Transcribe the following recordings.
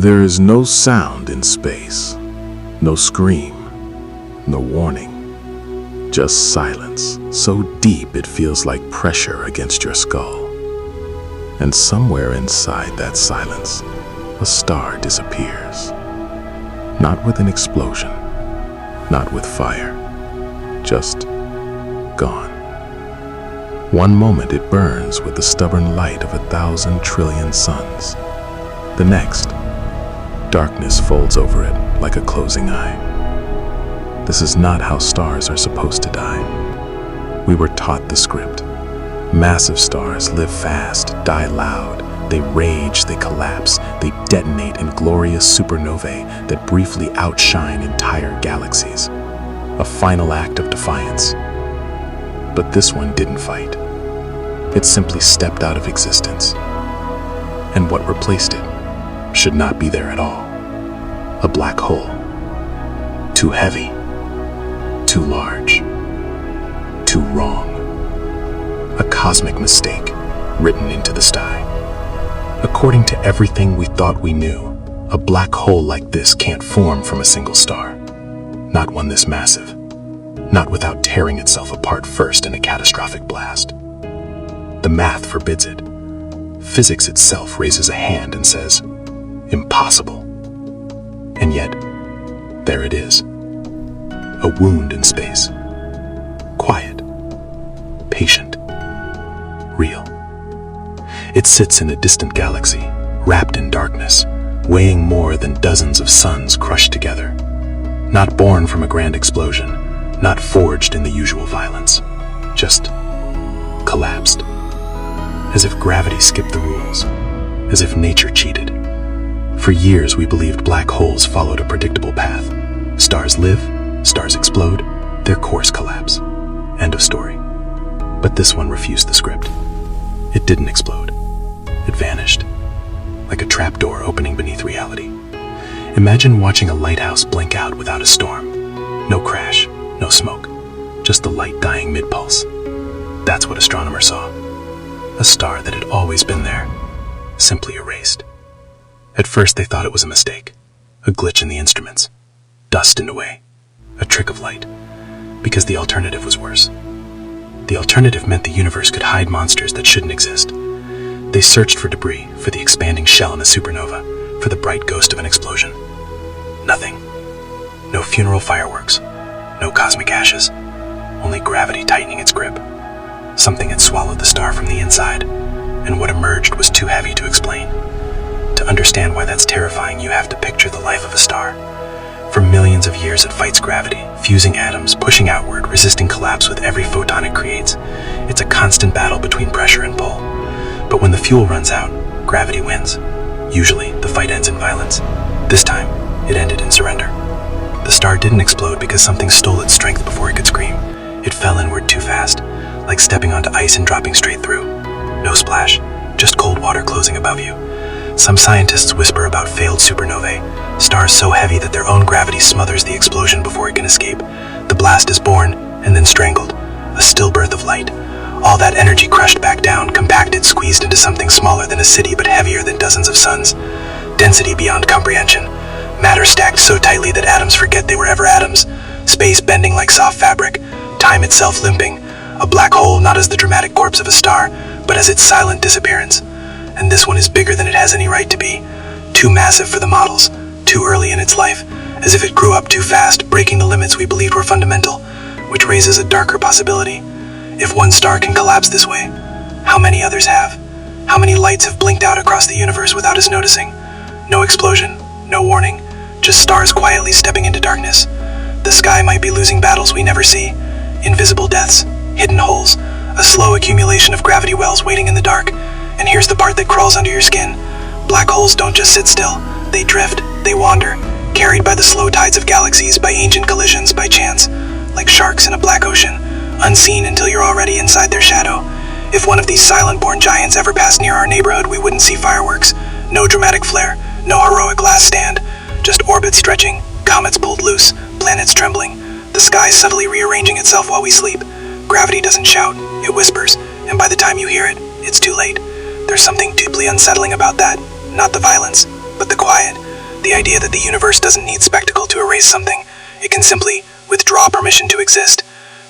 There is no sound in space, no scream, no warning, just silence so deep it feels like pressure against your skull. And somewhere inside that silence, a star disappears. Not with an explosion, not with fire, just gone. One moment it burns with the stubborn light of 1,000 trillion suns. The next, darkness folds over it like a closing eye. This is not how stars are supposed to die. We were taught the script. Massive stars live fast, die loud. They rage, they collapse, they detonate in glorious supernovae that briefly outshine entire galaxies. A final act of defiance. But this one didn't fight. It simply stepped out of existence. And what replaced it should not be there at all. A black hole. Too heavy. Too large. Too wrong. A cosmic mistake written into the sky. According to everything we thought we knew, a black hole like this can't form from a single star. Not one this massive. Not without tearing itself apart first in a catastrophic blast. The math forbids it. Physics itself raises a hand and says, impossible. And yet, there it is. A wound in space. Quiet. Patient. Real. It sits in a distant galaxy, wrapped in darkness, weighing more than dozens of suns crushed together. Not born from a grand explosion, not forged in the usual violence, just collapsed. As if gravity skipped the rules, as if nature cheated. For years we believed black holes followed a predictable path. Stars live, stars explode, their course collapse. End of story. But this one refused the script. It didn't explode. It vanished, like a trapdoor opening beneath reality. Imagine watching a lighthouse blink out without a storm. No crash, no smoke, just the light dying mid-pulse. That's what astronomers saw. A star that had always been there, simply erased. At first they thought it was a mistake, a glitch in the instruments, dust in a way, a trick of light, because the alternative was worse. The alternative meant the universe could hide monsters that shouldn't exist. They searched for debris, for the expanding shell in a supernova, for the bright ghost of an explosion. Nothing. No funeral fireworks, no cosmic ashes, only gravity tightening its grip. Something had swallowed the star from the inside, and what emerged was too heavy to explain. To understand why that's terrifying, you have to picture the life of a star. For millions of years it fights gravity, fusing atoms, pushing outward, resisting collapse with every photon it creates. It's a constant battle between pressure and pull. But when the fuel runs out, gravity wins. Usually, the fight ends in violence. This time, it ended in surrender. The star didn't explode because something stole its strength before it could scream. It fell inward too fast, like stepping onto ice and dropping straight through. No splash, just cold water closing above you. Some scientists whisper about failed supernovae, stars so heavy that their own gravity smothers the explosion before it can escape. The blast is born, and then strangled. A stillbirth of light. All that energy crushed back down, compacted, squeezed into something smaller than a city but heavier than dozens of suns. Density beyond comprehension. Matter stacked so tightly that atoms forget they were ever atoms. Space bending like soft fabric. Time itself limping. A black hole not as the dramatic corpse of a star, but as its silent disappearance. And this one is bigger than it has any right to be. Too massive for the models. Too early in its life. As if it grew up too fast, breaking the limits we believed were fundamental. Which raises a darker possibility. If one star can collapse this way, how many others have? How many lights have blinked out across the universe without us noticing? No explosion, no warning, just stars quietly stepping into darkness. The sky might be losing battles we never see. Invisible deaths, hidden holes, a slow accumulation of gravity wells waiting in the dark. And here's the part that crawls under your skin. Black holes don't just sit still. They drift, they wander, carried by the slow tides of galaxies, by ancient collisions, by chance, like sharks in a black ocean. Unseen until you're already inside their shadow. If one of these silent-born giants ever passed near our neighborhood, we wouldn't see fireworks. No dramatic flare, no heroic last stand. Just orbits stretching, comets pulled loose, planets trembling. The sky subtly rearranging itself while we sleep. Gravity doesn't shout, it whispers, and by the time you hear it, it's too late. There's something deeply unsettling about that. Not the violence, but the quiet. The idea that the universe doesn't need spectacle to erase something. It can simply withdraw permission to exist.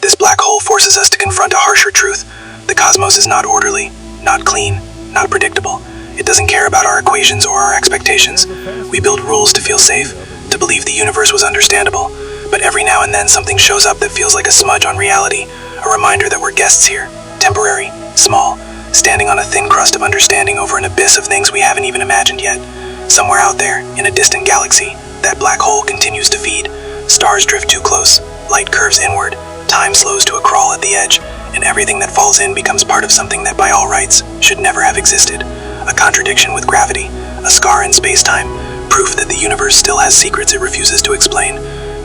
This black hole forces us to confront a harsher truth. The cosmos is not orderly, not clean, not predictable. It doesn't care about our equations or our expectations. We build rules to feel safe, to believe the universe was understandable. But every now and then something shows up that feels like a smudge on reality, a reminder that we're guests here, temporary, small, standing on a thin crust of understanding over an abyss of things we haven't even imagined yet. Somewhere out there, in a distant galaxy, that black hole continues to feed. Stars drift too close, light curves inward, time slows to a crawl at the edge, and everything that falls in becomes part of something that by all rights should never have existed. A contradiction with gravity, a scar in space-time, proof that the universe still has secrets it refuses to explain.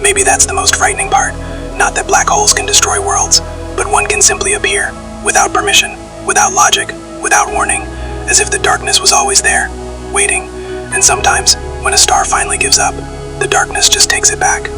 Maybe that's the most frightening part. Not that black holes can destroy worlds, but one can simply appear, without permission, without logic, without warning, as if the darkness was always there, waiting. And sometimes, when a star finally gives up, the darkness just takes it back.